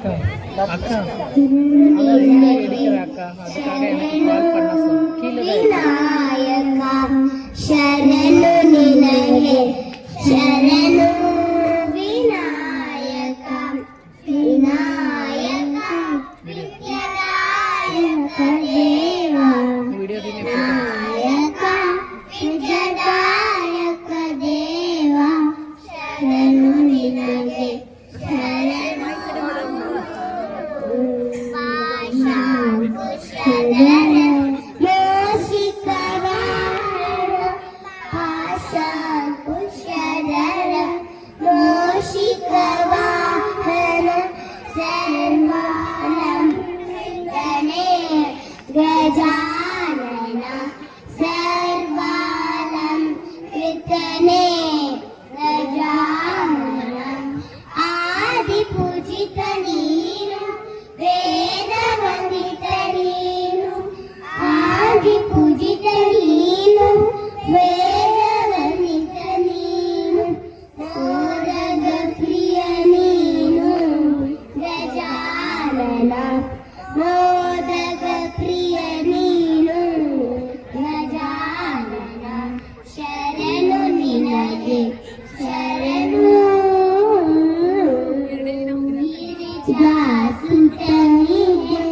அக்கா அக்கா அதான் வீடியோ எடுக்கிற அக்கா, அதுக்காக எனக்கு கால் பண்ண சொன்னேன். கீழே விநாயகா ಶರಣು ನಿನಗೆ ಶರಣು ವಿನಾಯಕ ವಿನಾಯಕ ವಿದ್ಯಾದಾಯಕ ದೇವ ವಿಡಿಯೋ ವಿನಾಯಕ ವಿದ್ಯಾದಾಯಕ ದೇವ ಶರಣು ನಿನಗೆ ಶರಣು ಭಾಷಾ ಶರಣ ಗಜಾನನ ಸರ್ವಾಲಂ ಕೃತನೆ ಗಜಾನನ ಆದಿ ಪೂಜಿತ ನೀನು ವೇದ ವಂದಿತ ನೀನು ಆದಿ ಪೂಜಿತ ನೀನು ವೇದ ವಂದಿತ ನೀನು ಮೋದಕ ಪ್ರಿಯ ನೀನು ಗಜಾನನ ಮೋದಕ ಪ್ರಿಯ ನೀನು ಗಜಾನನ ಶರಣು ನಿನಗೆ ಶರಣು ದಾಸುತನಿಗೆ